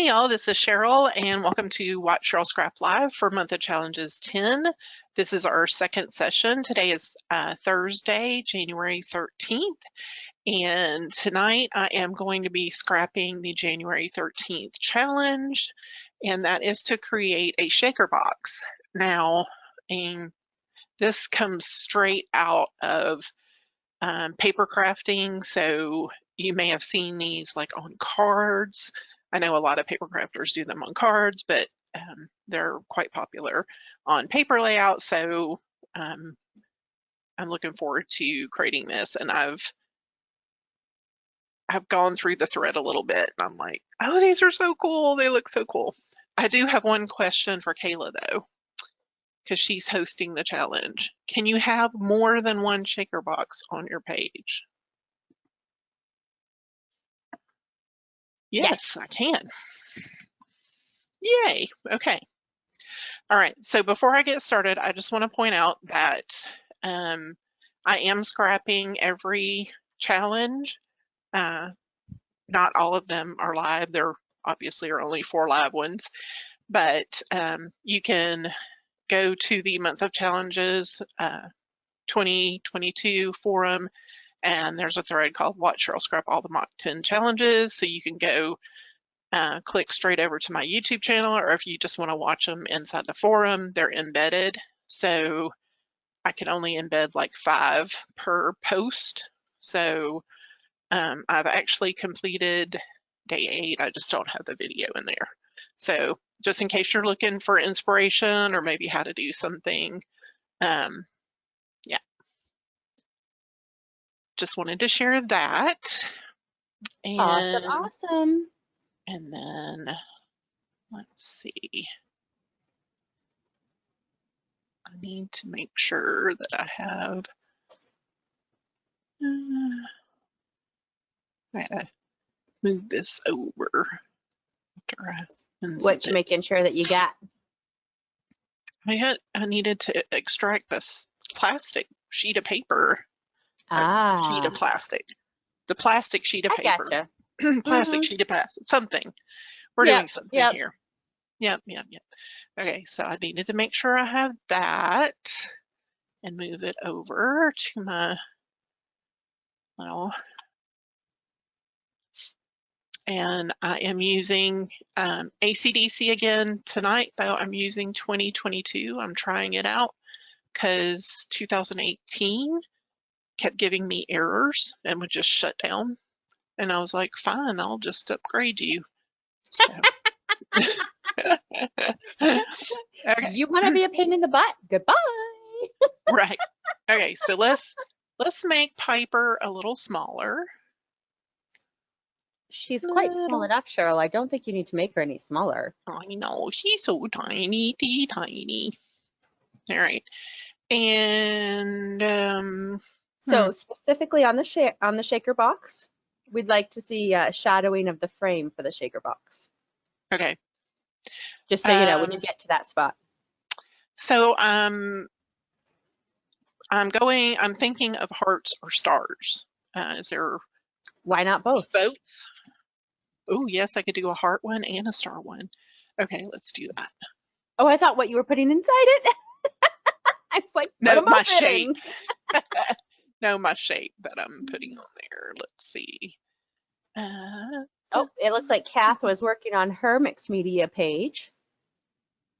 Hey y'all, this is Cheryl and welcome to Watch Cheryl Scrap Live for Month of Challenges 10. This is our second session. Today is Thursday, January 13th, and tonight I am going to be scrapping the January 13th challenge, and that is to create a shaker box. Now, this comes straight out of paper crafting, so you may have seen these like on cards. I know a lot of paper crafters do them on cards, but they're quite popular on paper layout. So I'm looking forward to creating this, and I've gone through the thread a little bit, and I'm like, oh, these are so cool. They look so cool. I do have one question for Kayla though, because she's hosting the challenge. Can you have more than one shaker box on your page? Yes, I can. Yay. Okay. All right. So before I get started, I just want to point out that I am scrapping every challenge. Not all of them are live. There obviously are only 4 live ones, but you can go to the Month of Challenges 2022 forum, and there's a thread called Watch Cheryl Scrap All the Mock 10 Challenges. So you can go click straight over to my YouTube channel, or if you just want to watch them inside the forum, they're embedded. So I can only embed like 5 per post. So I've actually completed day 8. I just don't have the video in there. So just in case you're looking for inspiration or maybe how to do something, yeah. Just wanted to share that. And, awesome. And then let's see. I need to make sure that I have. I gotta move this over. What you making sure that you got? I needed to extract this plastic sheet of paper. Sheet of plastic. The plastic sheet of paper. Gotcha. Plastic sheet of plastic. Something. We're doing something here. Yep. Okay, so I needed to make sure I have that and move it over to my and I am using AC/DC again tonight, though I'm using 2022. I'm trying it out because 2018 kept giving me errors and would just shut down. And I was like, fine, I'll just upgrade you. So. Okay. You want to be a pain in the butt? Goodbye. Right. Okay, so let's make Piper a little smaller. She's quite small enough, Cheryl. I don't think you need to make her any smaller. I know, she's so tiny, tiny. All right. And so specifically on the shaker box, we'd like to see shadowing of the frame for the shaker box. Okay. Just so you know when you get to that spot. So I'm thinking of hearts or stars. Is there? Why not both? Both. Oh yes, I could do a heart one and a star one. Okay, let's do that. Oh, I thought what you were putting inside it. I was like, no, my shape. No, my shape that I'm putting on there. Let's see. Oh, it looks like Kath was working on her mixed media page.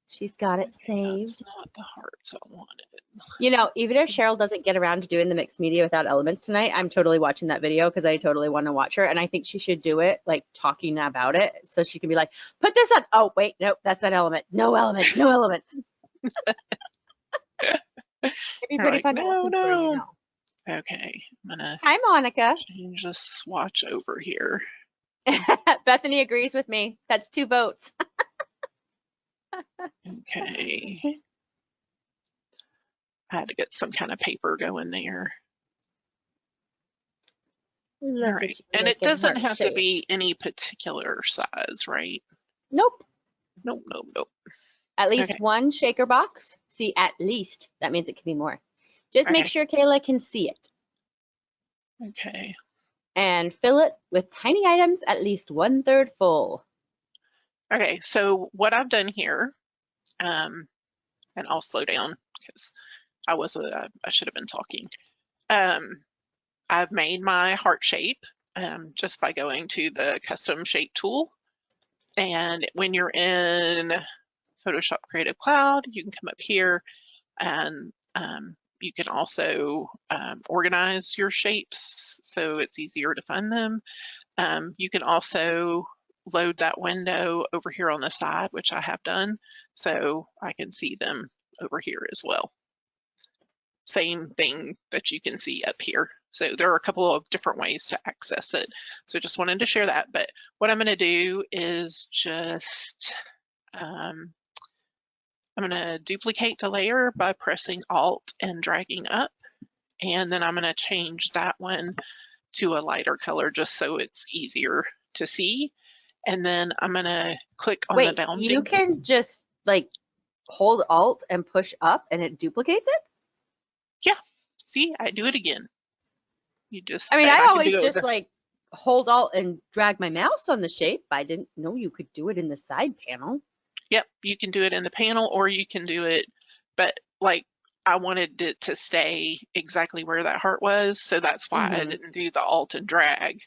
She's got it saved. That's not the hearts I wanted. You know, even if Cheryl doesn't get around to doing the mixed media without elements tonight, I'm totally watching that video because I totally want to watch her. And I think she should do it, like talking about it, so she can be like, put this on. Oh, wait, nope, that's not element. No elements, no elements. It'd be pretty fun. No. You know. Okay, I'm gonna. Hi, Monica. Change the swatch over here. Bethany agrees with me. That's 2 votes. Okay. I had to get some kind of paper going there. All right. And it doesn't have to be any particular size, right? Nope. Nope. At least one shaker box. See, at least. That means it can be more. Just make sure Kayla can see it. Okay. And fill it with tiny items at least 1/3 full. Okay, so what I've done here, and I'll slow down because I should have been talking. I've made my heart shape just by going to the custom shape tool. And when you're in Photoshop Creative Cloud, you can come up here and you can also organize your shapes so it's easier to find them. You can also load that window over here on the side, which I have done, so I can see them over here as well. Same thing that you can see up here. So there are a couple of different ways to access it. So just wanted to share that. But what I'm going to do is just, I'm going to duplicate the layer by pressing Alt and dragging up. And then I'm going to change that one to a lighter color just so it's easier to see. And then I'm going to click on the bounding. You can just like hold Alt and push up and it duplicates it? Yeah. See, I do it again. You just. I mean, I always just like hold Alt and drag my mouse on the shape. I didn't know you could do it in the side panel. Yep, you can do it in the panel or you can do it, but like I wanted it to stay exactly where that heart was, so that's why I didn't do the Alt and drag.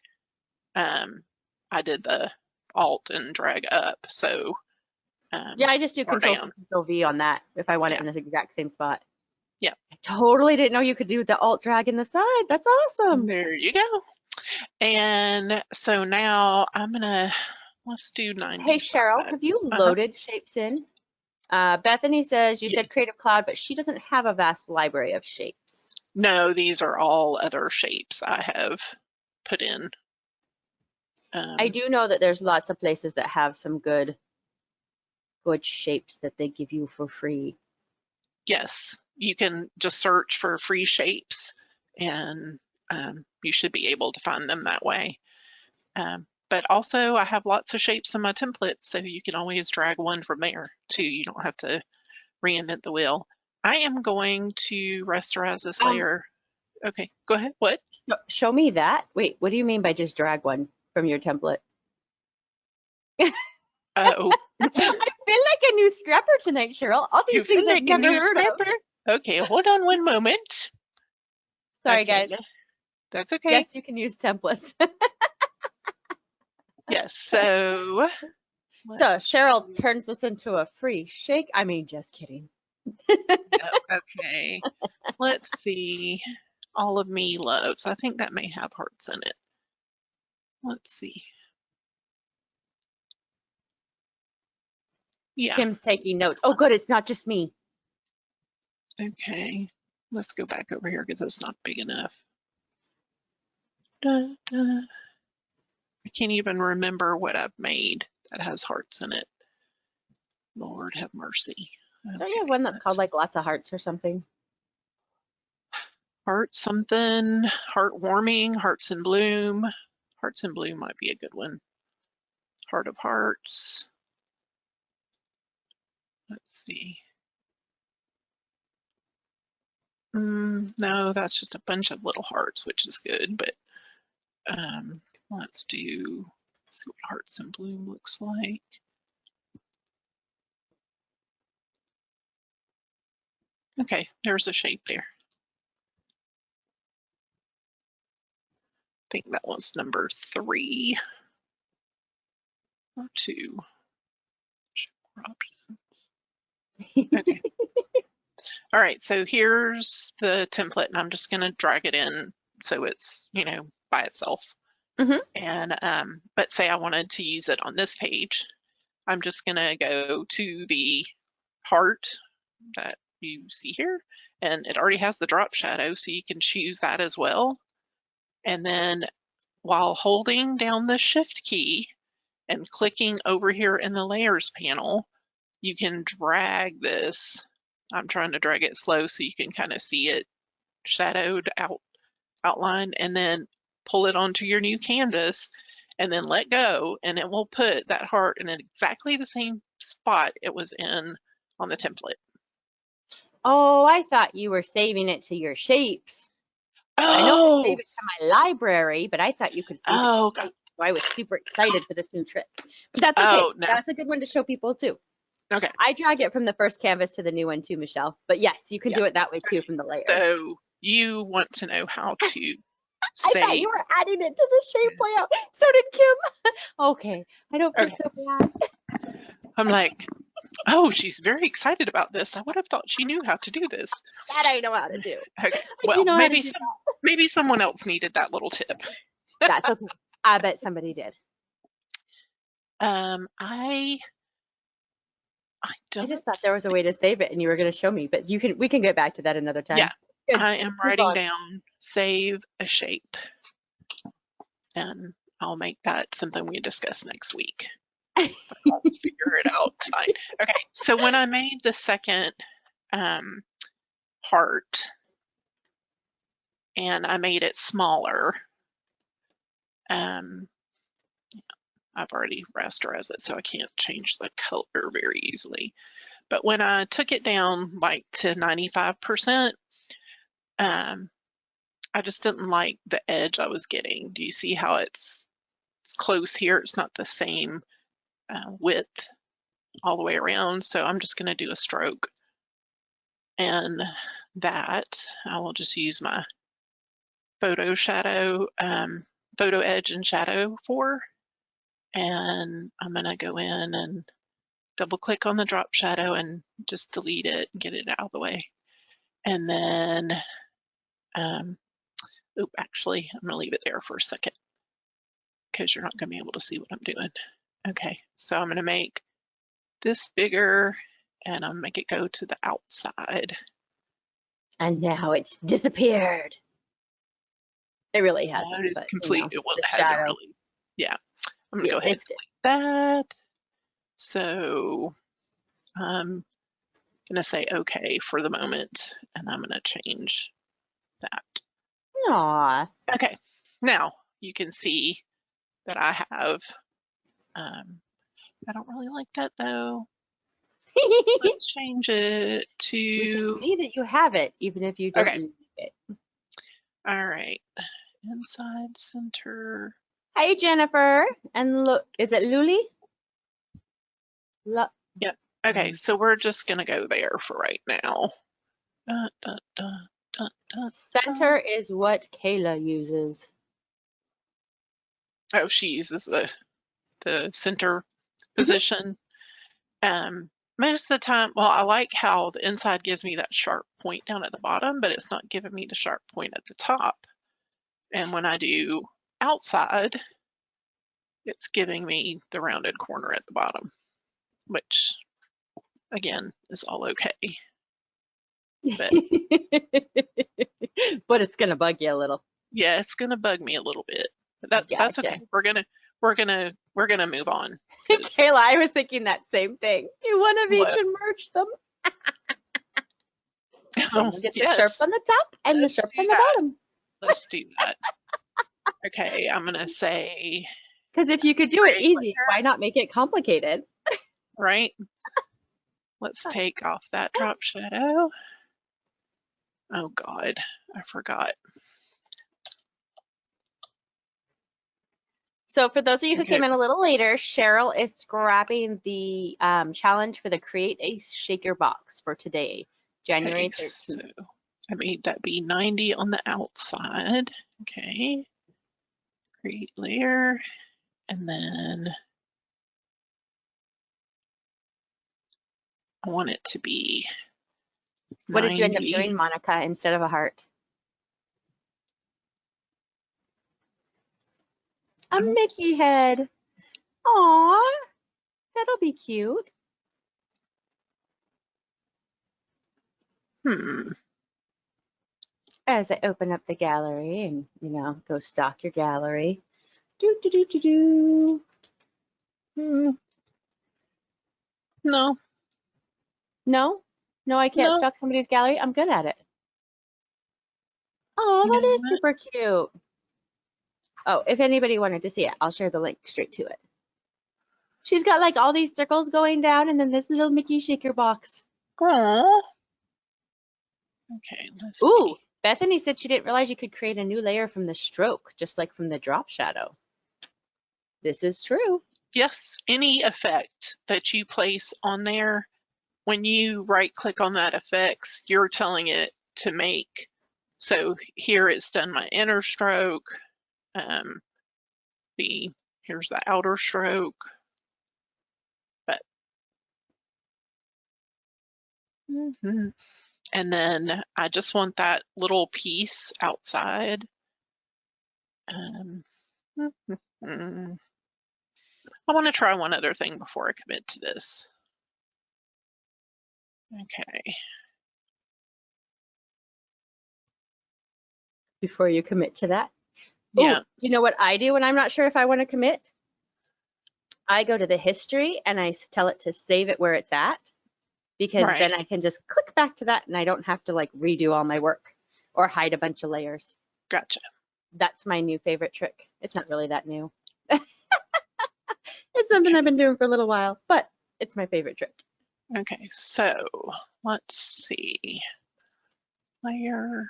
I did the Alt and drag up. So yeah, I just do Control V on that if I want it in the exact same spot. Yeah. I totally didn't know you could do the Alt drag in the side. That's awesome. There you go. And so now I'm gonna, let's do 90. Hey Cheryl, have you loaded shapes in? Bethany says you said Creative Cloud, but she doesn't have a vast library of shapes. No, these are all other shapes I have put in. I do know that there's lots of places that have some good shapes that they give you for free. Yes, you can just search for free shapes and you should be able to find them that way. But also I have lots of shapes in my templates, so you can always drag one from there too. You don't have to reinvent the wheel. I am going to rasterize this layer. Okay, go ahead. What? Show me that. Wait, what do you mean by just drag one from your template? Oh. I feel like a new scrapper tonight, Cheryl. All these things I've never heard of. Okay, hold on one moment. Sorry, guys. That's okay. Yes, you can use templates. Yes, so Cheryl turns this into a free shake. I mean, just kidding. Okay, let's see. All of Me Loves. I think that may have hearts in it. Let's see. Yeah. Kim's taking notes. Oh, good. It's not just me. Okay. Let's go back over here because it's not big enough. Da, da. I can't even remember what I've made that has hearts in it. Lord have mercy. Okay, don't you have one that's called like lots of hearts or something? Heart something, heartwarming, Hearts in Bloom. Hearts in Bloom might be a good one. Heart of Hearts. Let's see. No, that's just a bunch of little hearts, which is good, but let's see what Hearts in Bloom looks like. Okay, there's a shape there. I think that was number 3 or 2. Okay. All right, so here's the template, and I'm just going to drag it in so it's, by itself. And but say I wanted to use it on this page, I'm just going to go to the heart that you see here, and it already has the drop shadow, so you can choose that as well. And then while holding down the Shift key and clicking over here in the Layers panel, you can drag this. I'm trying to drag it slow so you can kind of see it shadowed outlined, and then pull it onto your new canvas and then let go, and it will put that heart in exactly the same spot it was in on the template. Oh, I thought you were saving it to your shapes. Oh, I know I save it to my library, but I thought you could save it to I was super excited for this new trick. But that's okay. Oh, no. That's a good one to show people too. Okay. I drag it from the first canvas to the new one too, Michelle. But yes, you can do it that way too from the layers. So you want to know how to I thought you were adding it to the shape layout. So did Kim. Okay. I don't feel so bad. I'm like, oh, she's very excited about this. I would have thought she knew how to do this. That I know how to do. Okay. Well, maybe someone else needed that little tip. That's okay. I bet somebody did. I just thought there was a way to save it and you were going to show me, but we can get back to that another time. Yeah. Good. I am writing down save a shape. And I'll make that something we discuss next week. I'll figure it out tonight. Okay, so when I made the second heart and I made it smaller, I've already rasterized it, so I can't change the color very easily. But when I took it down like to 95%, I just didn't like the edge I was getting. Do you see how it's close here? It's not the same width all the way around, so I'm just going to do a stroke. And that I will just use my photo edge and shadow for. And I'm going to go in and double click on the drop shadow and just delete it and get it out of the way. And then, actually, I'm going to leave it there for a second because you're not going to be able to see what I'm doing. Okay, so I'm going to make this bigger and I'll make it go to the outside. And now it's disappeared. It really hasn't. No, it's complete. You know, well, it hasn't really. Yeah. I'm going to go ahead and delete that. So I'm going to say OK for the moment, and I'm going to change that. Aww. Okay. Now you can see that I have, I don't really like that though. Let's change it to. We can see that you have it, even if you don't use it. All right. Inside center. Hey, Jennifer. And look, is it Luli? Yep. Okay, so we're just going to go there for right now. Center is what Kayla uses. Oh, she uses the center position. Most of the time, well, I like how the inside gives me that sharp point down at the bottom, but it's not giving me the sharp point at the top. And when I do outside, it's giving me the rounded corner at the bottom, which again is all okay. But, but it's gonna bug you a little. Yeah, it's gonna bug me a little bit. But that's okay. We're gonna move on. Kayla, I was thinking that same thing. Do one of each and merge them. We'll get the sharp on the top and the sharp on the bottom. Let's do that. Okay, I'm gonna say. Because if you could do it easy, why not make it complicated? Right. Let's take off that drop shadow. Oh God, I forgot. So for those of you who came in a little later, Cheryl is scrapping the challenge for the Create a Shaker box for today, January 13th. So I made that be 90 on the outside. Okay. Create layer. And then I want it to be 90. What did you end up doing, Monica, instead of a heart? A Mickey head. Aww, that'll be cute. As I open up the gallery and, you know, go stock your gallery. No. No? No, I can't stock somebody's gallery? I'm good at it. Oh, that is super cute. Oh, if anybody wanted to see it, I'll share the link straight to it. She's got like all these circles going down and then this little Mickey shaker box. Aww. Okay, let's see. Bethany said she didn't realize you could create a new layer from the stroke, just like from the drop shadow. This is true. Yes, any effect that you place on there, when you right click on that effects, you're telling it to make. So here it's done my inner stroke. Here's the outer stroke. But and then I just want that little piece outside. I want to try one other thing before I commit to this. Okay. Before you commit to that. Yeah. Ooh, you know what I do when I'm not sure if I want to commit? I go to the history and I tell it to save it where it's at, because then I can just click back to that and I don't have to like redo all my work or hide a bunch of layers. Gotcha. That's my new favorite trick. It's not really that new. It's something I've been doing for a little while, but it's my favorite trick. Okay, so let's see. Layer.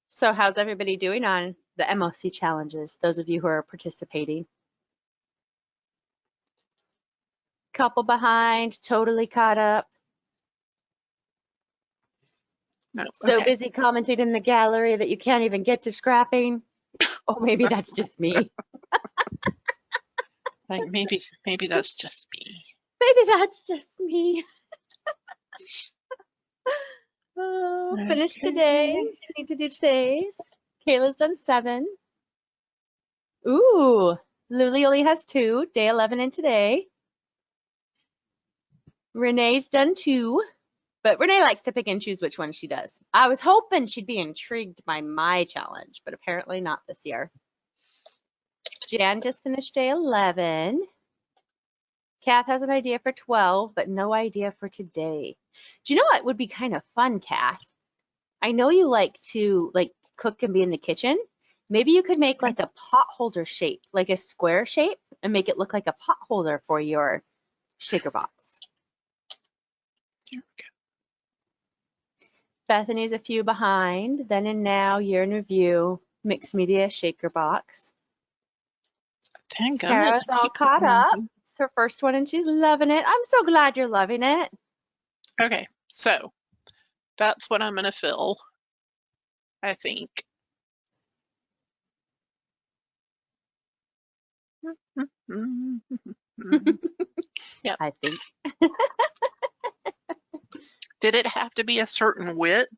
So how's everybody doing on the MOC challenges, those of you who are participating? Couple behind, totally caught up. No, so busy commenting in the gallery that you can't even get to scrapping. Oh, maybe that's just me. Like maybe that's just me. Maybe that's just me. Oh, finished today's. Need to do today's. Kayla's done 7. Ooh, Lily only has 2. Day 11 in today. Renee's done 2. But Renee likes to pick and choose which one she does. I was hoping she'd be intrigued by my challenge, but apparently not this year. Jan just finished day 11. Kath has an idea for 12, but no idea for today. Do you know what would be kind of fun, Kath? I know you like to cook and be in the kitchen. Maybe you could make like a pot holder shape, like a square shape, and make it look like a pot holder for your shaker box. Bethany's a few behind. Then and now, year in review, mixed media shaker box. Kara's all caught up. It's her first one and she's loving it. I'm so glad you're loving it. Okay, so that's what I'm going to fill, I think. Yeah, I think. Did it have to be a certain width,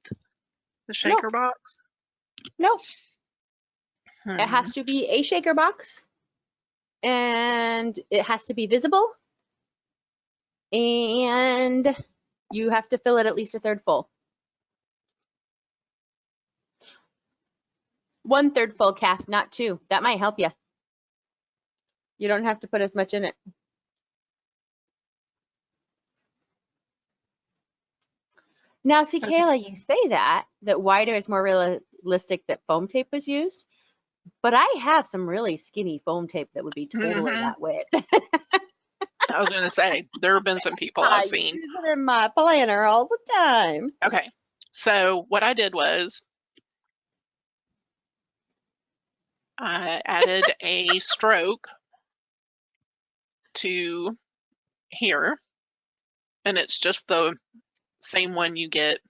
the shaker box? No. It has to be a shaker box, and it has to be visible, and you have to fill it at least 1/3 full. 1/3 full, Kath, not 2. That might help you. You don't have to put as much in it. Now, see, Kayla, you say that wider is more realistic that foam tape was used, but I have some really skinny foam tape that would be totally that width. I was going to say, there have been some people I've seen. I use it in my planner all the time. Okay, so what I did was I added a stroke to here, and it's just the same one you get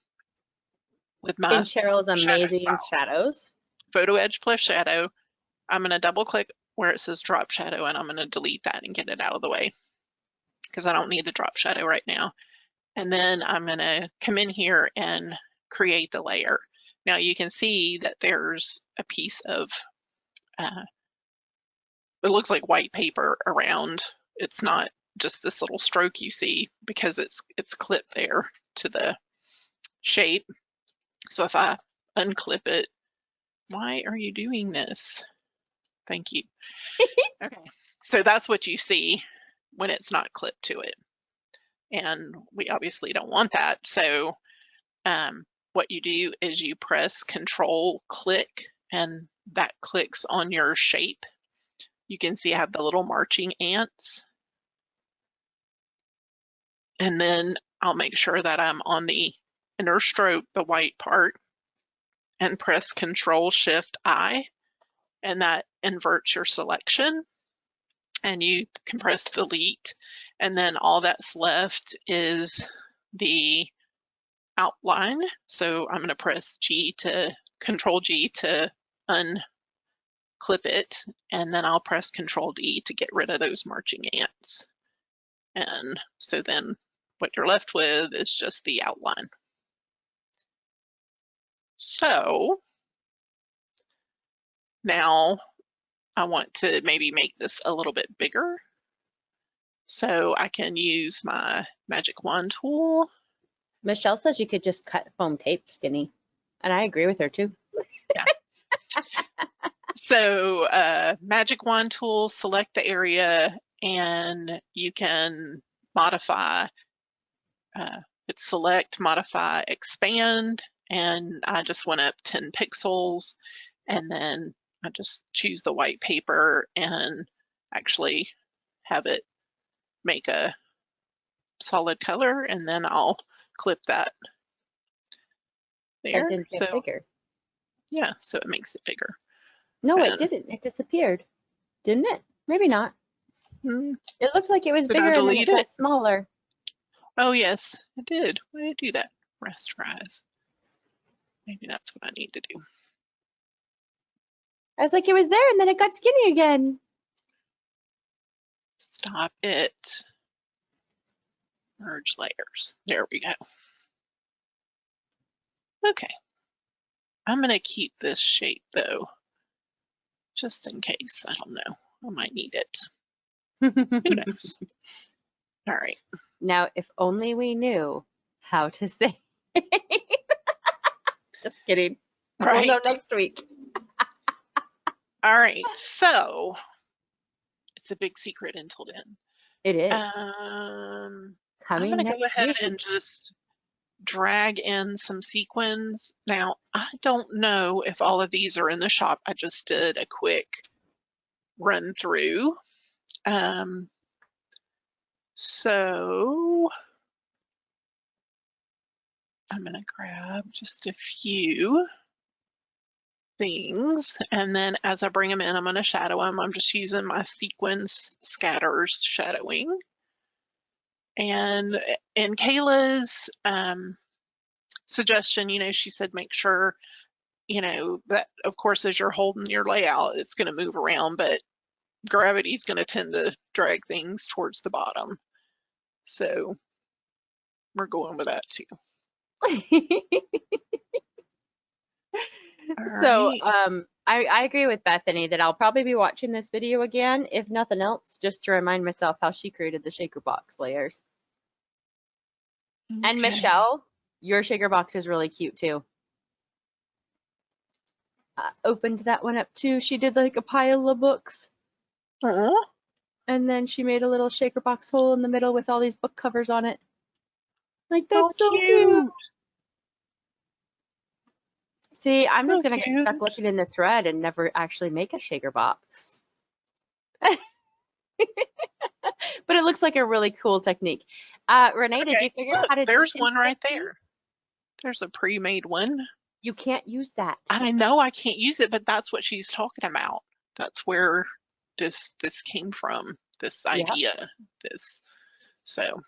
with my in Cheryl's amazing shadows. Photo Edge plus shadow. I'm going to double click where it says drop shadow, and I'm going to delete that and get it out of the way because I don't need the drop shadow right now. And then I'm going to come in here and create the layer. Now you can see that there's a piece of it looks like white paper around. It's not just this little stroke you see because it's clipped there to the shape. So if I unclip it, why are you doing this? Thank you. Okay, so that's what you see when it's not clipped to it. And we obviously don't want that. So what you do is you press Control click, and that clicks on your shape. You can see I have the little marching ants. And then I'll make sure that I'm on the inner stroke, the white part, and press Control-Shift-I, and that inverts your selection. And you can press Delete, and then all that's left is the outline. So I'm going to press Control-G to unclip it, and then I'll press Control-D to get rid of those marching ants. And so then what you're left with is just the outline. So now I want to maybe make this a little bit bigger. So I can use my magic wand tool. Michelle says you could just cut foam tape skinny. And I agree with her too. Yeah. So magic wand tool, select the area, and you can modify, it's select, modify, expand, and I just went up 10 pixels, and then I just choose the white paper and actually have it make a solid color, and then I'll clip that there. That didn't get bigger. Yeah, so it makes it bigger. No, it didn't. It disappeared. Didn't it? Maybe not. It looked like it was bigger and then it got smaller. Oh, yes, it did. Why did it do that? Rasterize. Maybe that's what I need to do. I was like, it was there and then it got skinny again. Stop it. Merge layers. There we go. Okay. I'm going to keep this shape though, just in case. I don't know. I might need it. Who knows? All right. Now, if only we knew how to say. Just kidding. Right. We'll know next week. All right. So it's a big secret until then. It is. I'm going to go ahead and just drag in some sequins. Now, I don't know if all of these are in the shop. I just did a quick run through. So I'm going to grab just a few things, and then as I bring them in, I'm going to shadow them. I'm just using my sequins scatters shadowing. And in Kayla's suggestion, she said make sure, that of course as you're holding your layout, it's going to move around, but gravity is going to tend to drag things towards the bottom. So we're going with that too. So I agree with Bethany that I'll probably be watching this video again, if nothing else, just to remind myself how she created the shaker box layers. Okay. And Michelle, your shaker box is really cute too. I opened that one up too. She did like a pile of books. And then she made a little shaker box hole in the middle with all these book covers on it. Like, that's so cute. See, I'm just going to get stuck looking in the thread and never actually make a shaker box. But it looks like a really cool technique. Renee, did you figure out how to do There's one right there. There's a pre-made one. You can't use that. I know I can't use it, but that's what she's talking about. That's where this came from, this idea. So I'm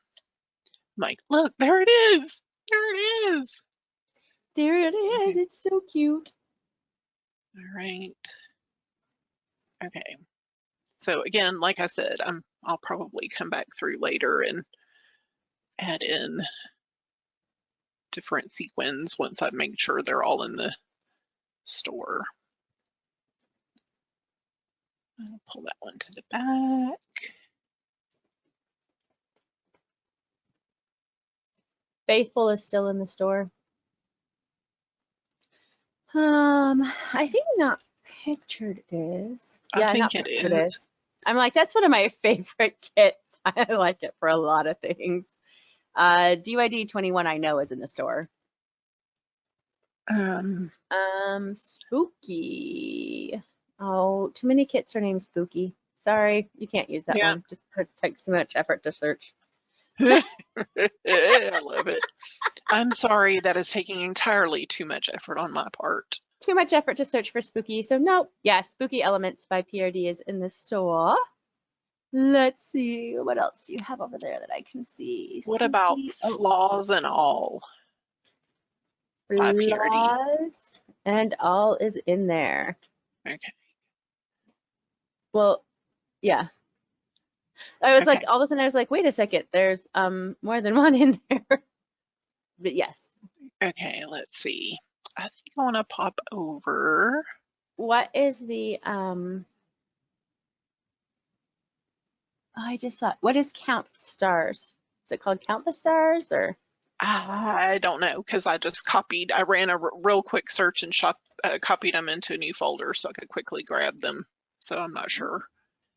like, look, there it is. There it is. There it is. It's so cute. All right. Okay. So again, like I said, I'll probably come back through later and add in different sequins once I make sure they're all in the store. I'll pull that one to the back. Faithful is still in the store. I think not pictured is. Yeah, I think it is. I'm like, that's one of my favorite kits. I like it for a lot of things. DYD 21 I know is in the store. Spooky. Oh, too many kits are named Spooky. Sorry, you can't use that one just because it takes too much effort to search. I love it. I'm sorry, that is taking entirely too much effort on my part. Too much effort to search for spooky. So nope. Yeah, Spooky Elements by PRD is in the store. Let's see. What else do you have over there that I can see? What about Spooky. flaws and all by PRD? Flaws and all is in there. Okay. Well, yeah. I was like, Okay. all of a sudden I was like, wait a second, there's more than one in there. But yes. Okay, let's see. I think I want to pop over. What is the I just thought, what is Count Stars? Is it called Count the Stars or? I don't know because I ran a real quick search and copied them into a new folder so I could quickly grab them. So I'm not sure.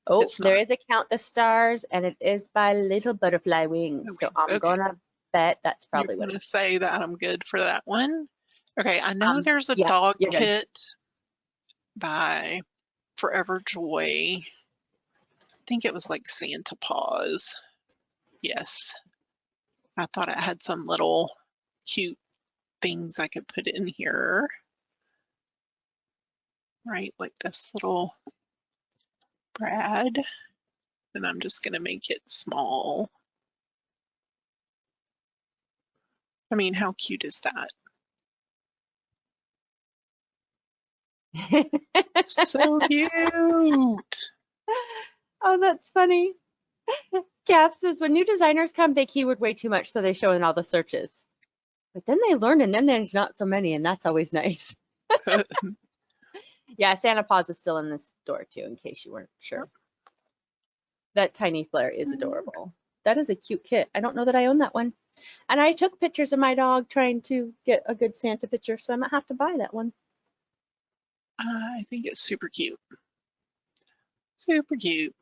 Oh, there is a Count the Stars and it is by Little Butterfly Wings. So I'm gonna bet that's probably You're what gonna say that I'm good for that one. Okay, I know there's a yeah, dog you're good. kit by ForeverJoy. I think it was like Santa Paws. Yes. I thought it had some little cute things I could put in here. Right, like this little Brad. And I'm just gonna make it small. I mean, how cute is that? So cute. Oh, that's funny. Gav says when new designers come, they keyword way too much, so they show in all the searches. But then they learn, and then there's not so many, and that's always nice. Yeah, Santa Paws is still in this store too, in case you weren't sure. That tiny flare is adorable. That is a cute kit. I don't know that I own that one. And I took pictures of my dog trying to get a good Santa picture, so I might have to buy that one. I think it's super cute. Super cute.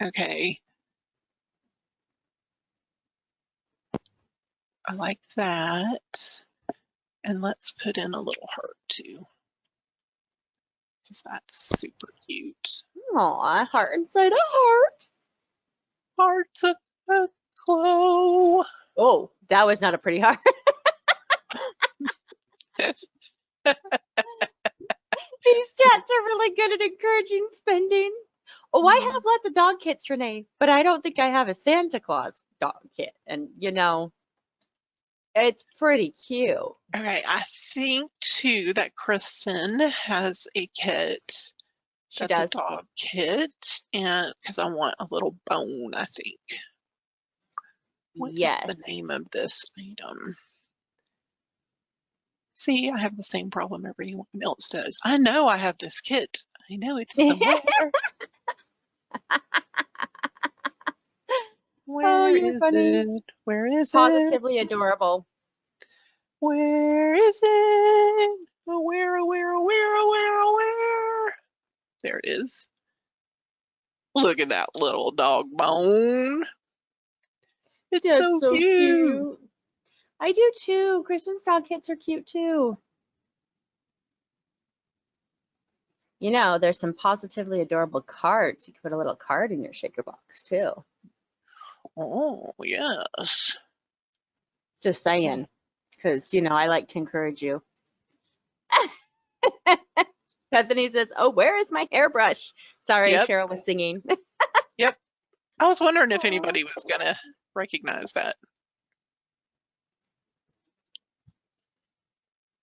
Okay. I like that. And let's put in a little heart too. Because that's super cute. Aw, heart inside a heart. Hearts of a glow. Oh, that was not a pretty heart. These chats are really good at encouraging spending. Oh, I have lots of dog kits, Renee, but I don't think I have a Santa Claus dog kit. And, you know, it's pretty cute. Okay, I think too that Kristin has a kit. She That's does. a dog kit, and because I want a little bone, I think. What is the name of this item? See, I have the same problem everyone else does. I know I have this kit. I know it's somewhere. Where is it? Where is it? Positively adorable. Where is it? Oh, where? There it is. Look at that little dog bone. It's so cute. I do too. Kristin's dog kits are cute too. You know, there's some positively adorable cards. You can put a little card in your shaker box too. Oh, yes. Just saying, because, you know, I like to encourage you. Bethany says, oh, where is my hairbrush? Sorry, Yep. Cheryl was singing. Yep. I was wondering if anybody was going to recognize that.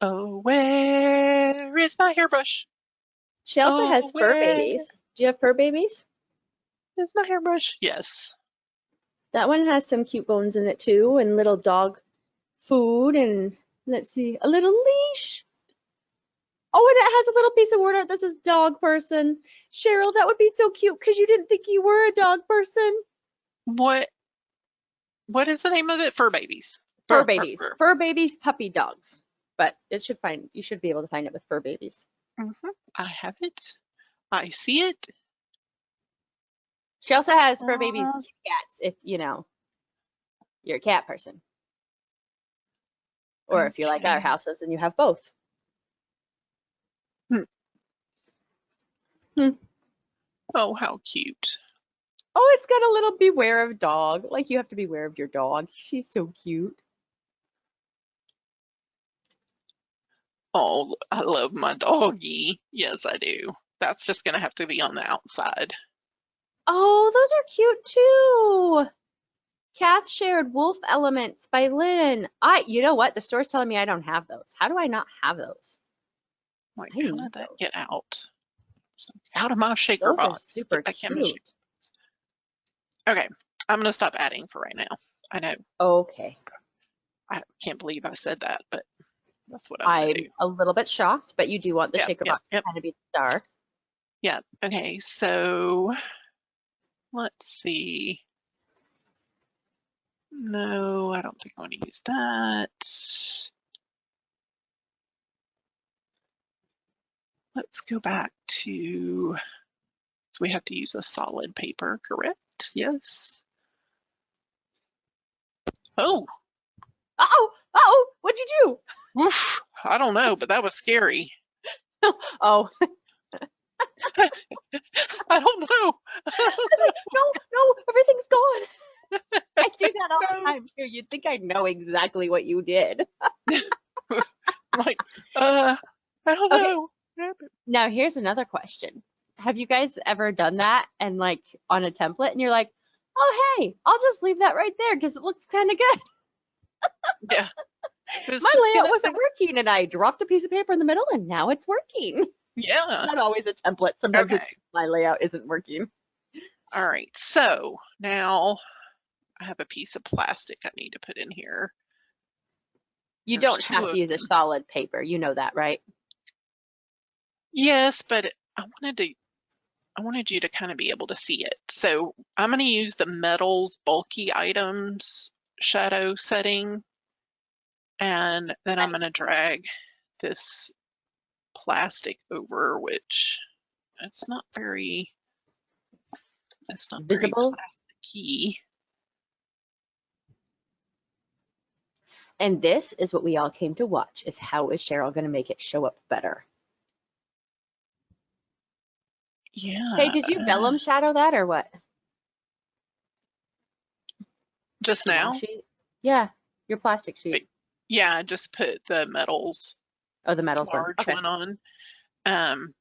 Oh, where is my hairbrush? She also has fur babies. Do you have fur babies? Is my hairbrush? Yes. That one has some cute bones in it too, and little dog food, and let's see, a little leash. Oh, and it has a little piece of word art that says dog person. Cheryl, that would be so cute because you didn't think you were a dog person. What is the name of it? Fur babies. Fur babies. Fur babies, puppy dogs. But you should be able to find it with fur babies. I have it. I see it. She also has fur babies, cats, if, you know, you're a cat person. Or if you like our houses and you have both. Oh, how cute. Oh, it's got a little beware of dog. Like you have to beware of your dog. She's so cute. Oh, I love my doggy. Yes, I do. That's just going to have to be on the outside. Oh, those are cute too. Kath shared Wolf Elements by Lynn. You know what? The store's telling me I don't have those. How do I not have those? Like, I how need did that those. get out? Out of my shaker Those are box. super Get back in my shaker. cute. Okay, I'm going to stop adding for right now. I know. Okay. I can't believe I said that, but that's what I'm going to I'm do. a little bit shocked, but you do want the shaker box to kind of be the star. Yeah. Okay, so let's see. No, I don't think I want to use that. Let's go back to, so we have to use a solid paper, correct? Yes. Oh, Uh-oh, uh-oh, what'd you do? oof, I don't know, but that was scary. Oh, I don't know. no, everything's gone. I do that all the No. time too. You'd think I'd know exactly what you did. Like, I don't Okay. know. Now here's another question. Have you guys ever done that and like on a template and you're like, oh hey, I'll just leave that right there because it looks kind of good. Yeah. My layout wasn't working and I dropped a piece of paper in the middle and now it's working. Yeah. Not always a template. Sometimes Okay. it's my layout isn't working. All right. So now I have a piece of plastic I need to put in here. You There's don't two have of to use a them. solid paper. You know that, right? Yes, but I wanted you to kind of be able to see it. So I'm going to use the metals bulky items shadow setting, and then I'm going to drag this plastic over, which it's not very Visible. plasticky. And this is what we all came to watch, is how is Cheryl going to make it show up better? Yeah. Hey, did you vellum shadow that or what? Just The now? sheet? Yeah, your plastic sheet. Yeah, I just put the metals, Oh, the metals one. large Okay. one on.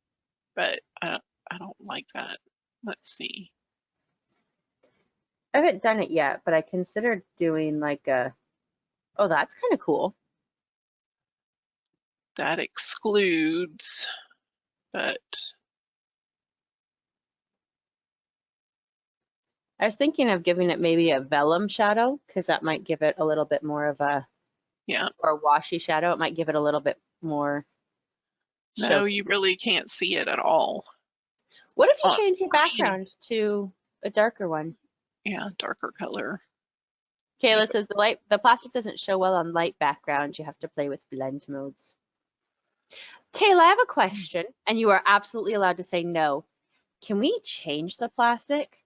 But I don't like that. Let's see. I haven't done it yet, but I considered doing like a, oh, that's kind of cool. That excludes, but I was thinking of giving it maybe a vellum shadow because that might give it a little bit more of a, yeah. or a washy shadow. It might give it a little bit more. No, you really can't see it at all. What if you change your background to a darker one? Yeah, darker color. Kayla says the plastic doesn't show well on light backgrounds. You have to play with blend modes. Kayla, I have a question, and you are absolutely allowed to say no. Can we change the plastic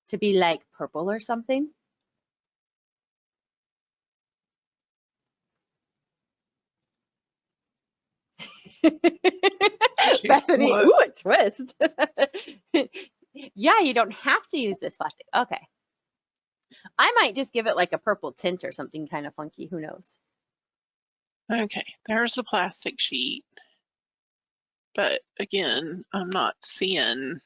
to be like purple or something? Bethany, ooh, a twist. Yeah, you don't have to use this plastic. Okay. I might just give it like a purple tint or something kind of funky. Who knows? Okay, there's the plastic sheet. But again, I'm not seeing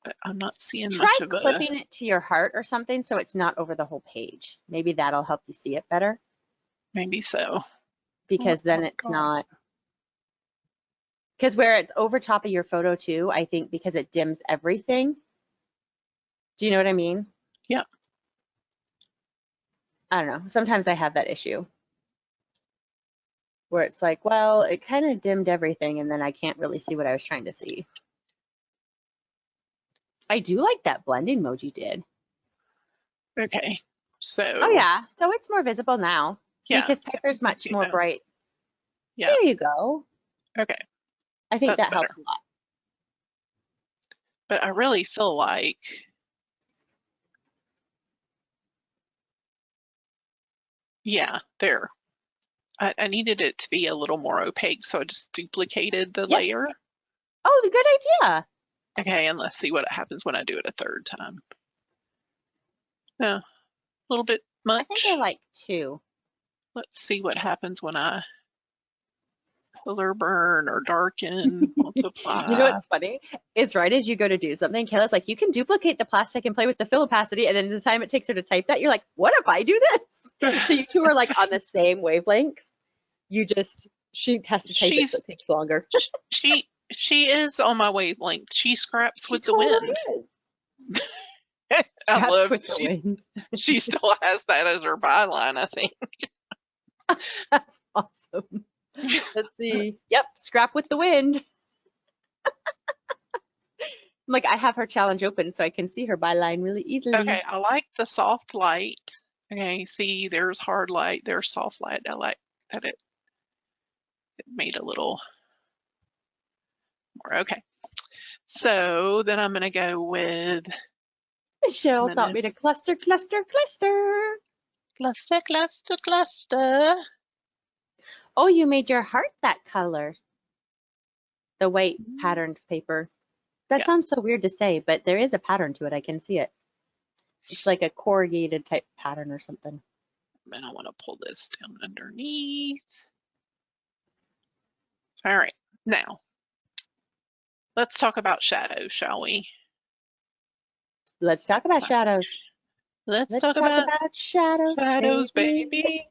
much of a. Try clipping it to your heart or something so it's not over the whole page. Maybe that'll help you see it better. Maybe so. Because then it's not. Because where it's over top of your photo too, I think because it dims everything. Do you know what I mean? Yeah. I don't know. Sometimes I have that issue where it's like, well, it kind of dimmed everything and then I can't really see what I was trying to see. I do like that blending mode you did. Okay. So. Oh yeah. So it's more visible now. See, Yeah. because Pepper's much more bright. Yeah. There you go. Okay. I think that helps a lot. But I really feel like yeah, there. I needed it to be a little more opaque, so I just duplicated the Yes. layer. Oh, the good idea. Okay, and let's see what happens when I do it a third time. No, a little bit much. I think I like 2. Let's see what happens when I color burn or darken, multiply. You know what's funny? Is right as you go to do something, Kayla's like, you can duplicate the plastic and play with the fill opacity, and then the time it takes her to type that, you're like, what if I do this? So you two are like on the same wavelength. She has to type it, so it takes longer. She is on my wavelength. She scraps with the totally wind. Is. I love with the wind. She still has that as her byline, I think. That's awesome. Let's see. Yep, scrap with the wind. I'm like, I have her challenge open so I can see her byline really easily. Okay, I like the soft light. Okay, see, there's hard light, there's soft light. I like that it made a little more. Okay, so then I'm going to go with... Cheryl taught me to cluster, cluster, cluster. Cluster, cluster, cluster. Oh, you made your heart that color. The white patterned paper. That sounds so weird to say, but there is a pattern to it. I can see it. It's like a corrugated type pattern or something. And I want to pull this down underneath. All right, now let's talk about shadows, shall we? Let's talk about shadows. Let's talk about shadows, shadows, baby.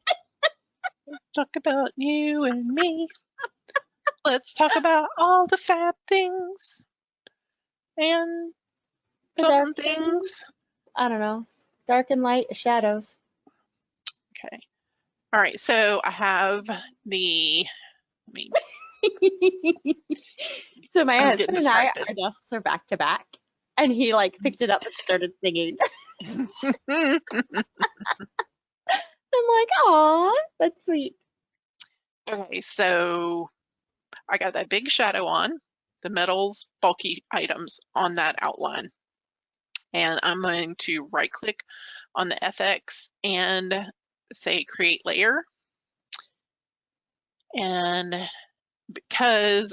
Let's talk about you and me. Let's talk about all the fab things and some things. I don't know. Dark and light, shadows. Okay. All right. So I have the. So my husband and I, our desks are back to back, and he like picked it up and started singing. I'm like, aw, that's sweet. Okay, so I got that big shadow on, the metals, bulky items on that outline. And I'm going to right click on the FX and say create layer. And because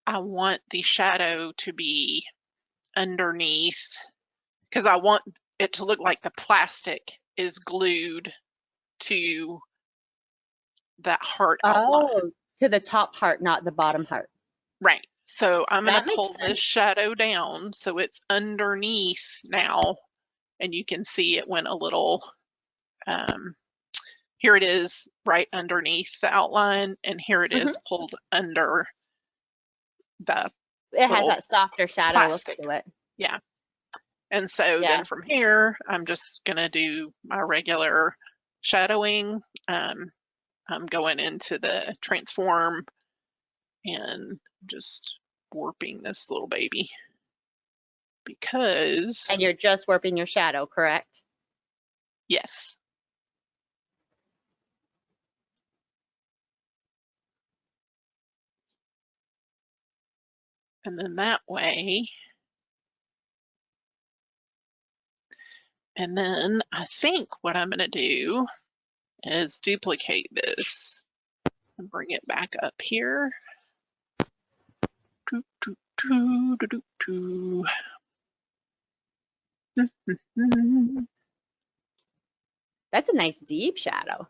I want the shadow to be underneath, because I want it to look like the plastic is glued to that heart outline. Oh, to the top heart, not the bottom heart. Right. So I'm going to pull this shadow down so it's underneath now, and you can see it went a little, here it is right underneath the outline, and here it is pulled under the It has that softer shadow plastic. look to it. Yeah. And so then from here, I'm just going to do my regular shadowing. I'm going into the transform and just warping this little baby because... And you're just warping your shadow, correct? Yes. And then that way... And then I think what I'm going to do is duplicate this and bring it back up here. That's a nice deep shadow.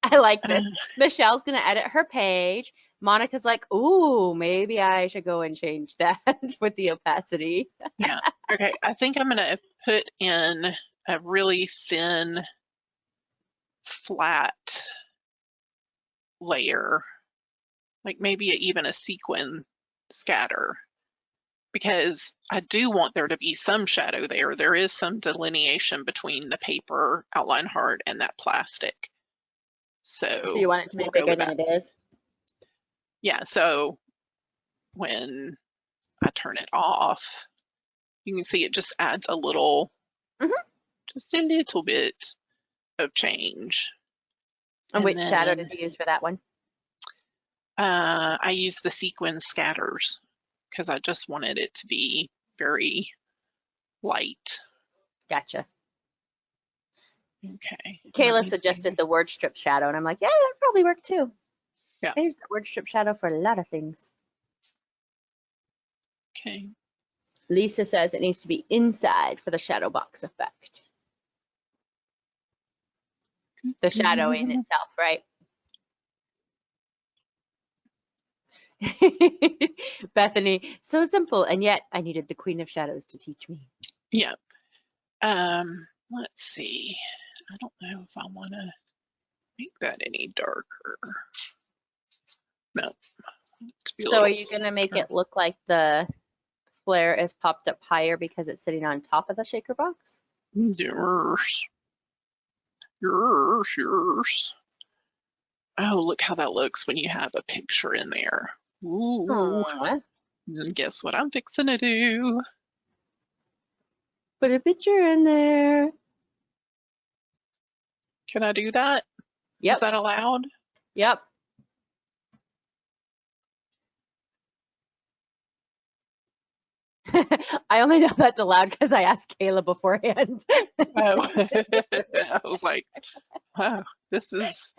I like this. Michelle's going to edit her page. Monica's like, ooh, maybe I should go and change that with the opacity. Yeah. Okay. I think I'm going to put in a really thin, flat layer, like maybe even a sequin scatter, because I do want there to be some shadow there. There is some delineation between the paper outline heart and that plastic. So you want it to be bigger than it is? Yeah, so when I turn it off, you can see it just adds a little, just a little bit of change. And which shadow did you use for that one? I used the sequin scatters because I just wanted it to be very light. Gotcha. Okay. Kayla suggested the word strip shadow, and I'm like, yeah, that would probably work too. Yeah. I use the word strip shadow for a lot of things. Okay. Lisa says it needs to be inside for the shadow box effect. The shadowing itself, right? Bethany, so simple, and yet I needed the Queen of Shadows to teach me. Yeah. Let's see. I don't know if I want to make that any darker. No. So are you going to make it look like the flare is popped up higher because it's sitting on top of the shaker box? Yours. Oh, look how that looks when you have a picture in there. Ooh. Aww. And guess what I'm fixing to do? Put a picture in there. Can I do that? Yep. Is that allowed? Yep. I only know that's allowed because I asked Kayla beforehand. Oh. I was like, wow, this is...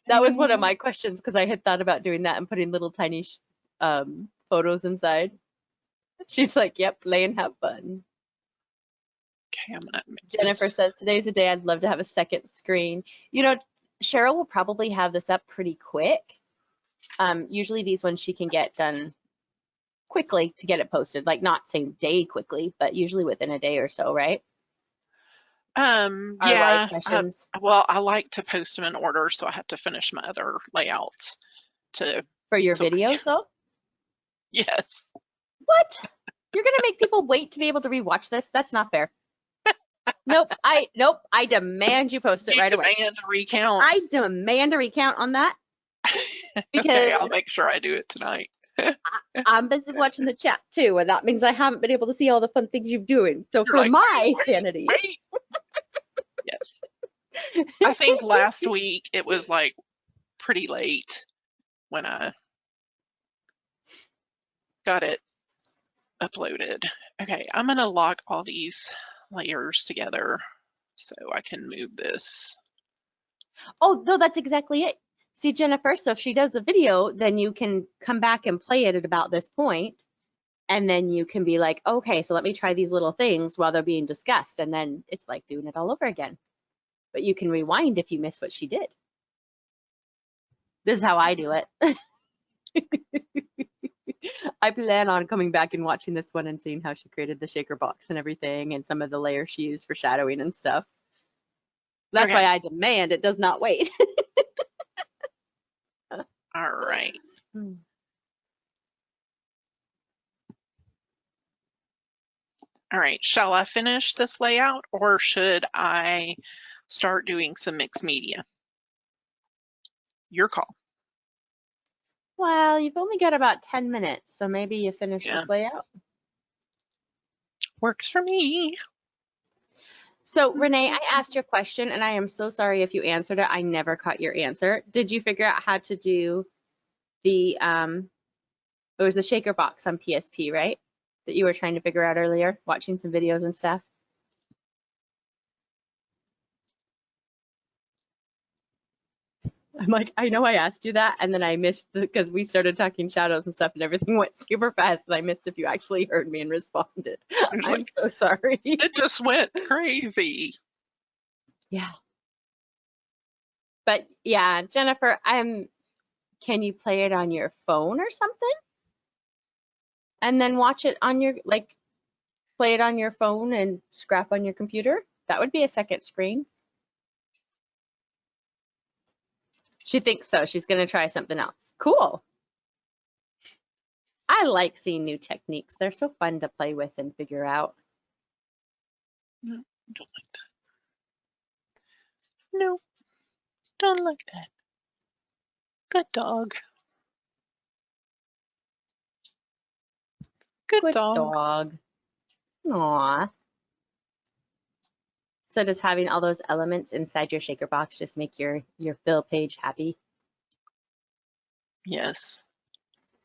That was one of my questions because I had thought about doing that and putting little tiny photos inside. She's like, yep, play and have fun. Okay, I'm gonna make Jennifer this. says, today's a day I'd love to have a second screen. You know, Cheryl will probably have this up pretty quick. Usually these ones she can get done quickly to get it posted, like not same day quickly, but usually within a day or so, right? Yeah. Live sessions. Well, I like to post them in order, so I have to finish my other layouts for your videos though? Yes. What? You're gonna make people wait to be able to rewatch this? That's not fair. Nope. I demand you post it right away. Demand a recount. I demand a recount on that. Because okay, I'll make sure I do it tonight. I'm busy watching the chat too, and that means I haven't been able to see all the fun things you're doing. So for like, my sanity. Wait. Yes. I think last week it was like pretty late when I got it uploaded. Okay, I'm going to lock all these layers together so I can move this. Oh, no, that's exactly it. See, Jennifer, so if she does the video, then you can come back and play it at about this point, and then you can be like, okay, so let me try these little things while they're being discussed, and then it's like doing it all over again. But you can rewind if you miss what she did. This is how I do it. I plan on coming back and watching this one and seeing how she created the shaker box and everything and some of the layers she used for shadowing and stuff. That's why I demand it does not wait. All right. All right, shall I finish this layout or should I start doing some mixed media? Your call. Well, you've only got about 10 minutes, so maybe you finish this layout. Works for me. So Renee, I asked you a question and I am so sorry if you answered it. I never caught your answer. Did you figure out how to do the, it was the shaker box on PSP, right? That you were trying to figure out earlier, watching some videos and stuff? I'm like, I know I asked you that, and then I missed because we started talking shadows and stuff, and everything went super fast, and I missed if you actually heard me and responded. I'm so sorry. It just went crazy. Yeah. But yeah, Jennifer, can you play it on your phone or something? And then watch it on your, like, play it on your phone and scrap on your computer? That would be a second screen. She thinks so. She's going to try something else. Cool. I like seeing new techniques. They're so fun to play with and figure out. No, don't like that. No, don't like that. Good dog. Good dog. Aww. So does having all those elements inside your shaker box just make your fill page happy? Yes.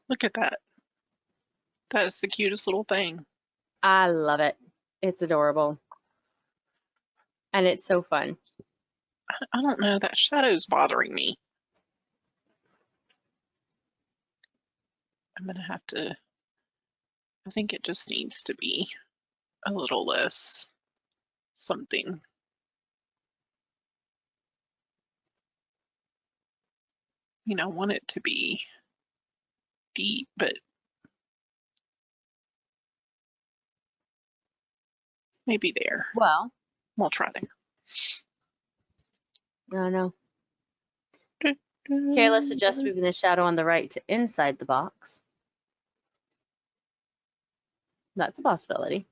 Look at that. That is the cutest little thing. I love it. It's adorable. and it's so fun. I don't know, that shadow's bothering me. I'm gonna have to, I think it just needs to be a little less something. You know, I want it to be deep, but maybe there. Well, We'll try there. I don't know. Kayla suggests moving the shadow on the right to inside the box. That's a possibility.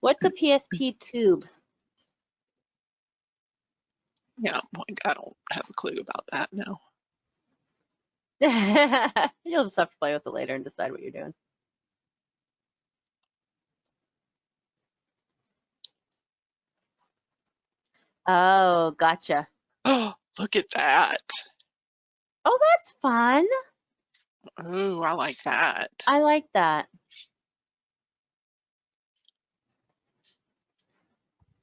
What's a PSP tube? Yeah, I don't have a clue about that now. You'll just have to play with it later and decide what you're doing. Oh, gotcha. Oh, look at that. Oh, that's fun. Oh, I like that. I like that.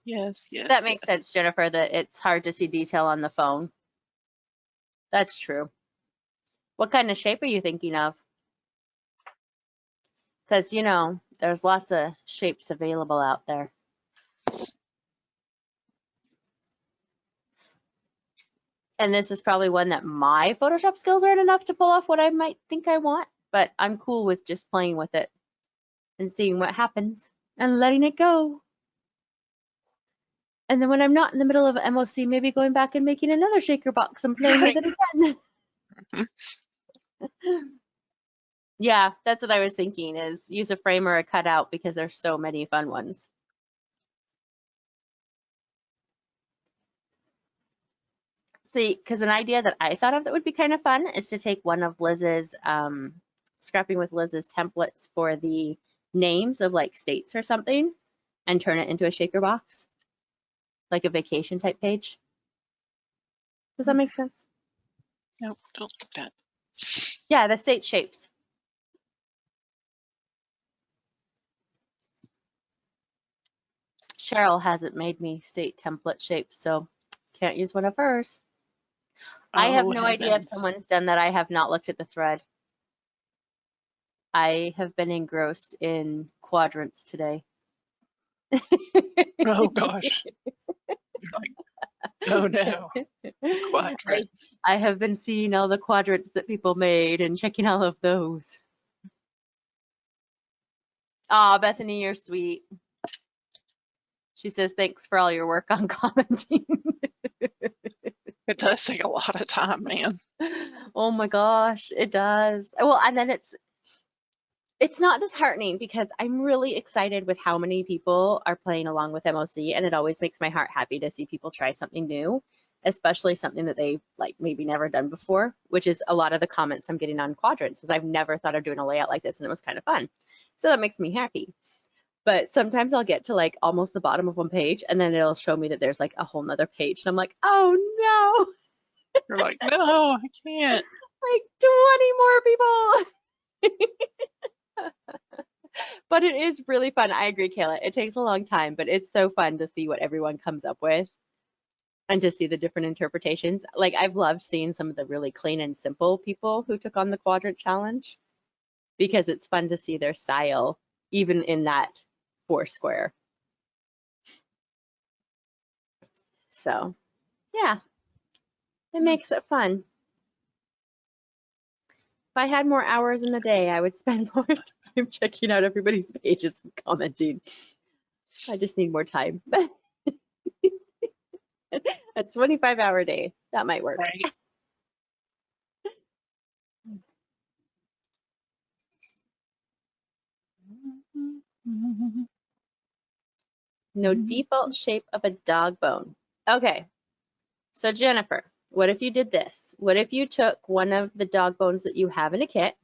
Yes, yes. That makes sense, Jennifer, that it's hard to see detail on the phone. That's true. What kind of shape are you thinking of? Because, you know, there's lots of shapes available out there. And this is probably one that my Photoshop skills aren't enough to pull off what I might think I want, but I'm cool with just playing with it and seeing what happens and letting it go. And then when I'm not in the middle of MOC, maybe going back and making another shaker box and playing with it again. Yeah, that's what I was thinking, is use a frame or a cutout because there's so many fun ones. See, because an idea that I thought of that would be kind of fun is to take one of Liz's, Scrapping with Liz's templates for the names of like states or something and turn it into a shaker box, like a vacation type page. Does that make sense? Nope, don't do that. Yeah, the state shapes. Cheryl hasn't made me state template shapes, so can't use one of hers. I have no idea if someone's done that. I have not looked at the thread. I have been engrossed in quadrants today. Oh gosh. Oh no. Quadrants. I have been seeing all the quadrants that people made and checking all of those. Aw, Bethany, you're sweet. She says, thanks for all your work on commenting. It does take a lot of time, man. Oh my gosh, it does. Well, and then it's not disheartening because I'm really excited with how many people are playing along with MOC, and it always makes my heart happy to see people try something new, especially something that they've like maybe never done before, which is a lot of the comments I'm getting on quadrants, is I've never thought of doing a layout like this and it was kind of fun. So that makes me happy. But sometimes I'll get to like almost the bottom of one page and then it'll show me that there's like a whole nother page and I'm like, oh no. You're like, no, I can't. Like 20 more people. But it is really fun. I agree, Kayla. It takes a long time, but it's so fun to see what everyone comes up with and to see the different interpretations. Like I've loved seeing some of the really clean and simple people who took on the quadrant challenge because it's fun to see their style even in that 4 square. So yeah, it makes it fun. If I had more hours in the day, I would spend more time checking out everybody's pages and commenting. I just need more time. A 25-hour day, that might work. Right. No default shape of a dog bone. Okay, so Jennifer, what if you did this? What if you took one of the dog bones that you have in a kit,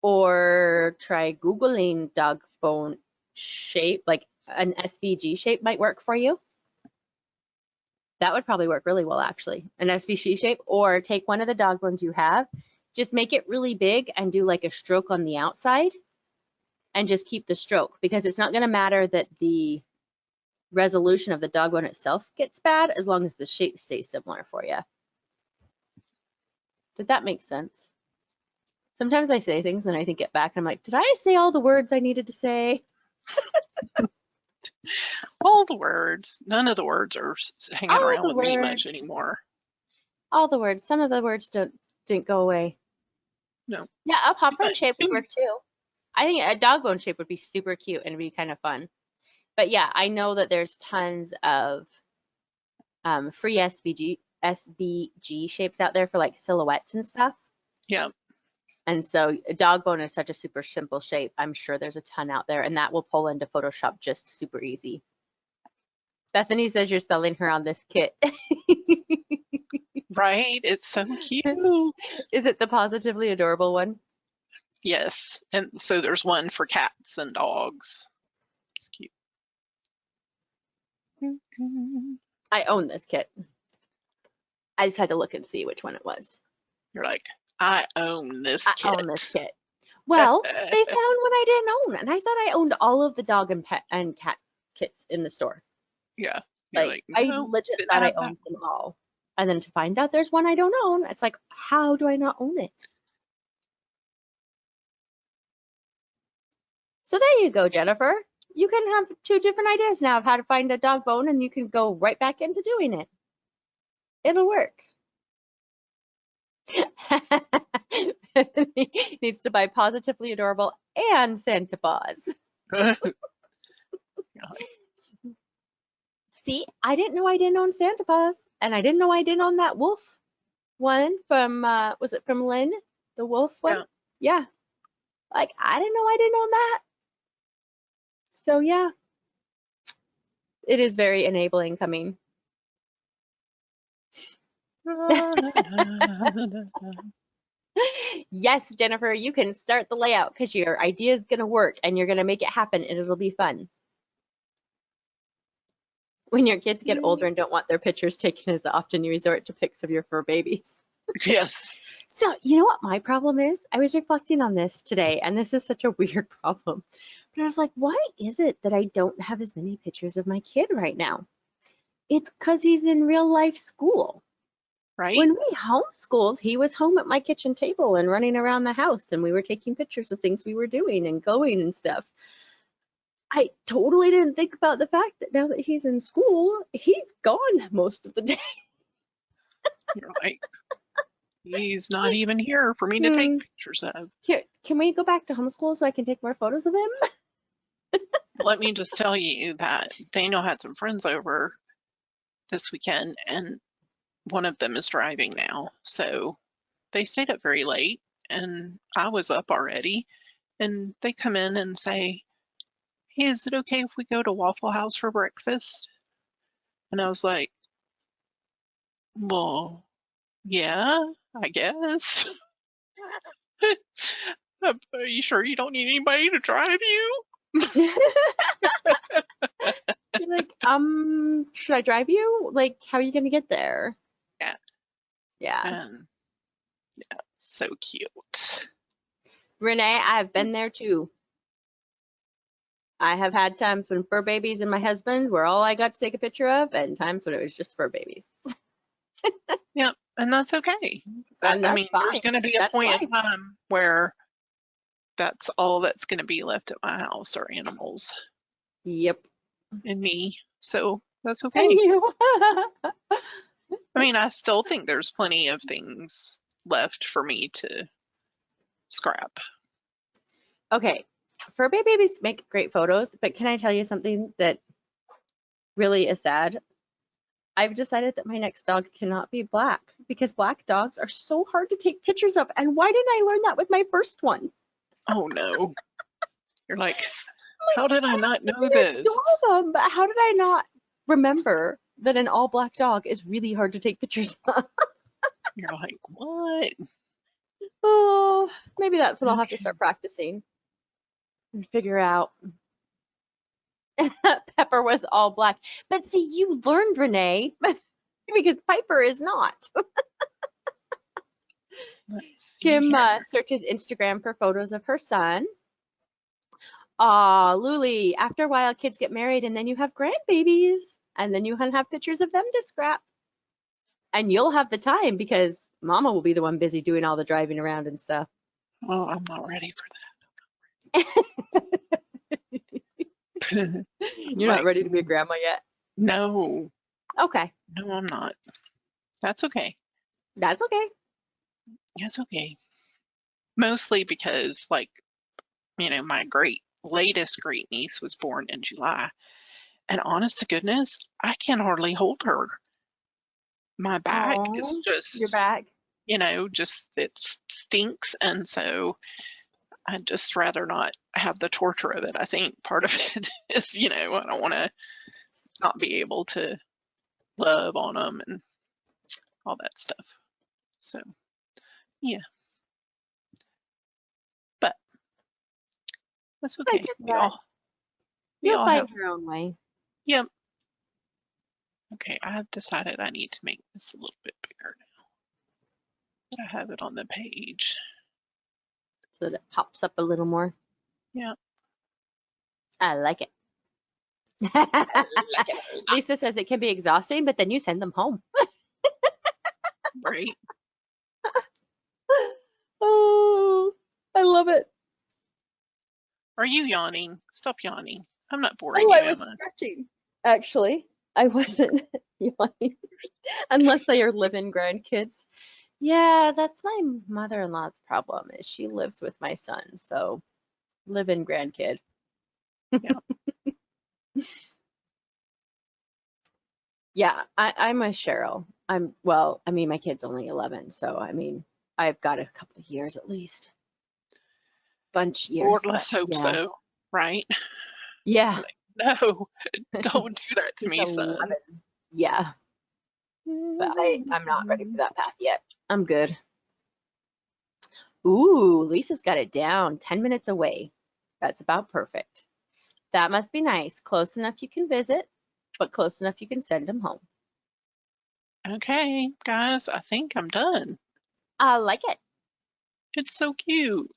or try Googling dog bone shape, like an SVG shape might work for you. That would probably work really well, actually. An SVG shape, or take one of the dog bones you have, just make it really big and do like a stroke on the outside and just keep the stroke, because it's not going to matter that the resolution of the dog bone itself gets bad as long as the shape stays similar for you. Did that make sense? Sometimes I say things and I think it back and I'm like, did I say all the words I needed to say? All the words. None of the words are hanging All around the with me words. much anymore. All the words. Some of the words didn't go away. No. Yeah, a paw print shape would work too. I think a dog bone shape would be super cute and be kind of fun. But yeah, I know that there's tons of free SVG shapes out there for like silhouettes and stuff. Yeah. And so a dog bone is such a super simple shape. I'm sure there's a ton out there, and that will pull into Photoshop just super easy. Bethany says you're selling her on this kit. Right? It's so cute. Is it the Pawsitively adorable one? Yes. And so there's one for cats and dogs. It's cute. I own this kit. I just had to look and see which one it was. You're like, I own this kit. I own this kit. Well, they found what I didn't own, and I thought I owned all of the dog and pet and cat kits in the store. Yeah. Like I legit thought I owned them all. And then to find out there's one I don't own, it's like, how do I not own it? So there you go, Jennifer. You can have 2 different ideas now of how to find a dog bone, and you can go right back into doing it. It'll work. Needs to buy Pawsitively Adorable and Santa Paws. See, I didn't know I didn't own Santa Paws, and I didn't know I didn't own that wolf one from, was it from Lynn? The wolf one? Yeah. Like, I didn't know I didn't own that. So, yeah. It is very enabling coming. Yes, Jennifer, you can start the layout because your idea is going to work and you're going to make it happen and it'll be fun. When your kids get older and don't want their pictures taken as often, you resort to pics of your fur babies. Yes. So, you know what my problem is? I was reflecting on this today, and this is such a weird problem. But I was like, why is it that I don't have as many pictures of my kid right now? It's because he's in real life school. Right. When we homeschooled, he was home at my kitchen table and running around the house, and we were taking pictures of things we were doing and going and stuff. I totally didn't think about the fact that now that he's in school, he's gone most of the day. You're right. He's not even here for me to take pictures of. Here, can we go back to homeschool so I can take more photos of him? Let me just tell you that Daniel had some friends over this weekend, and one of them is driving now. So they stayed up very late, and I was up already. And they come in and say, hey, is it okay if we go to Waffle House for breakfast? And I was like, well, yeah, I guess. Are you sure you don't need anybody to drive you? You're like, should I drive you? Like, how are you gonna get there? Yeah. Yeah. Yeah, so cute. Renee, I've been there too. I have had times when fur babies and my husband were all I got to take a picture of, and times when it was just fur babies. Yeah, and that's okay. And that's fine. There's going to be a point in time where that's all that's going to be left at my house are animals. Yep. And me. So that's okay. And you. I mean, I still think there's plenty of things left for me to scrap. Okay. Fur babies make great photos, but can I tell you something that really is sad? I've decided that my next dog cannot be black because black dogs are so hard to take pictures of. And why didn't I learn that with my first one? Oh no. You're like, how did I not know this? Them, but how did I not remember that an all black dog is really hard to take pictures of? You're like, what? Oh, maybe that's what I'll have to start practicing and figure out. Pepper was all black. But see, you learned, Renee, because Piper is not. Kim searches Instagram for photos of her son. Aw, Luli, after a while, kids get married and then you have grandbabies and then you can have pictures of them to scrap. And you'll have the time because Mama will be the one busy doing all the driving around and stuff. Oh, I'm not ready for that. You're not ready to be a grandma yet? No. Okay. No, I'm not. That's okay. That's okay. That's okay. Mostly because, like, my latest great niece was born in July. And honest to goodness, I can hardly hold her. My back is Oh, just, your back. it stinks. And so I'd just rather not have the torture of it. I think part of it is, I don't want to not be able to love on them and all that stuff. So, yeah. But that's I okay. get We that. all You'll find have, your own way. yep. Okay, I've decided I need to make this a little bit bigger now. I have it on the page. So that it pops up a little more. Yeah. I like it. Lisa says it can be exhausting, but then you send them home. Right. Oh, I love it. Are you yawning? Stop yawning. I'm not boring Oh, you, I was Emma. stretching. Actually, I wasn't yawning. Unless they are live-in grandkids. Yeah, that's my mother-in-law's problem is she lives with my son, so live-in grandkid. Yeah. Yeah, I'm a Cheryl. My kid's only 11, so I've got a couple of years at least. Bunch years. Lord, let's hope yeah. so. Right? Yeah. Like, no, don't do that to He's me, 11. son. Yeah, but I'm not ready for that path yet. I'm good. Ooh, Lisa's got it down. 10 minutes away. That's about perfect. That must be nice. Close enough you can visit, but close enough you can send them home. Okay, guys, I think I'm done. I like it. It's so cute.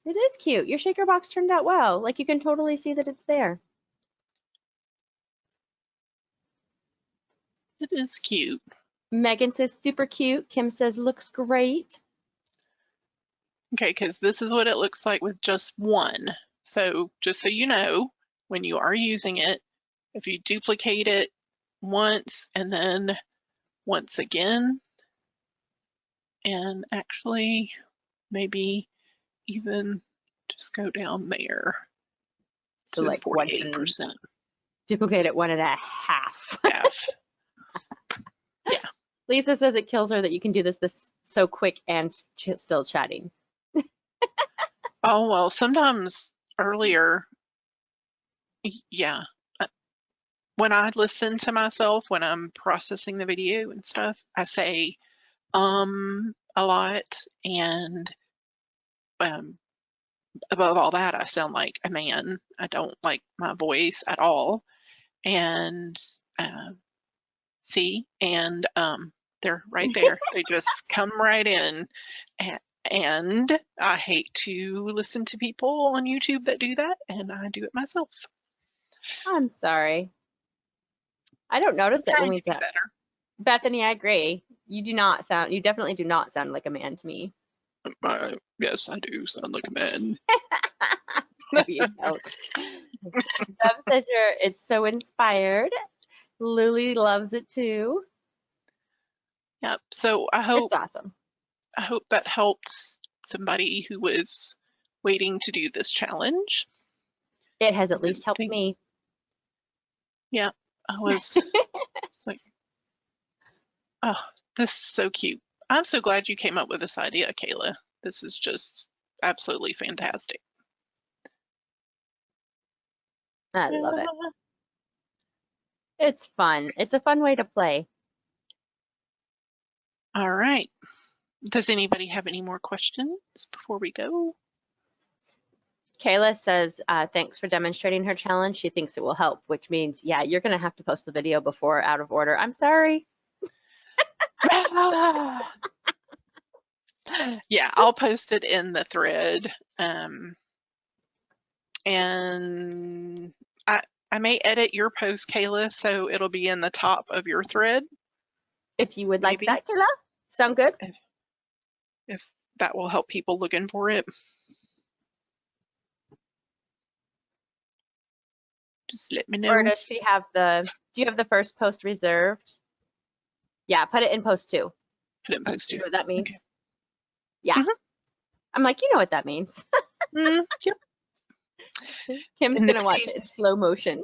It is cute. Your shaker box turned out well. Like you can totally see that it's there. It is cute. Megan says super cute. Kim says looks great. Okay, because this is what it looks like with just one. So just so you know, when you are using it, if you duplicate it once and then once again, and actually maybe even just go down there So to like 48%. Duplicate it 1.5. Yeah. Yeah. Lisa says it kills her that you can do this so quick and still chatting. Oh, well, sometimes earlier, yeah. When I listen to myself, when I'm processing the video and stuff, I say a lot, and above all that, I sound like a man. I don't like my voice at all. And see, and they're right there. They just come right in. And I hate to listen to people on YouTube that do that, and I do it myself. I'm sorry. I don't notice it when we do do. better. Bethany, I agree. You definitely do not sound like a man to me. Yes, I do sound like a man. No, you don't. Bev says it's so inspired. Luli loves it too. Yep. So I hope It's awesome. I hope that helped somebody who was waiting to do this challenge. It has at least helped me. Yeah, I was like, oh, this is so cute. I'm so glad you came up with this idea, Kayla. This is just absolutely fantastic. I love it. It's fun. It's a fun way to play. All right. Does anybody have any more questions before we go? Kayla says, thanks for demonstrating her challenge. She thinks it will help, which means, yeah, you're going to have to post the video before out of order. I'm sorry. Yeah, I'll post it in the thread. And I may edit your post, Kayla, so it'll be in the top of your thread, If you would like maybe, that, Kayla. Sound good? if that will help people looking for it. Just let me know. Or does she have do you have the first post reserved? Yeah, put it in post 2. Put it in post You 2. know what that means? Okay. Yeah. Mhm. I'm like, you know what that means. Yep. Kim's And the gonna watch it in slow motion.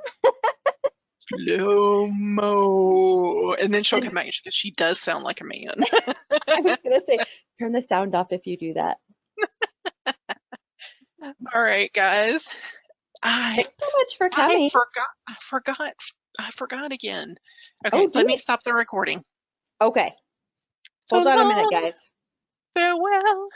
slow-mo. And then she'll come back because she does sound like a man. I was gonna say, turn the sound off if you do that. All right, guys. Thanks so much for coming. I forgot again. Oh, Okay, do let me it. stop the recording. Okay. So Hold on a minute, long, guys. farewell.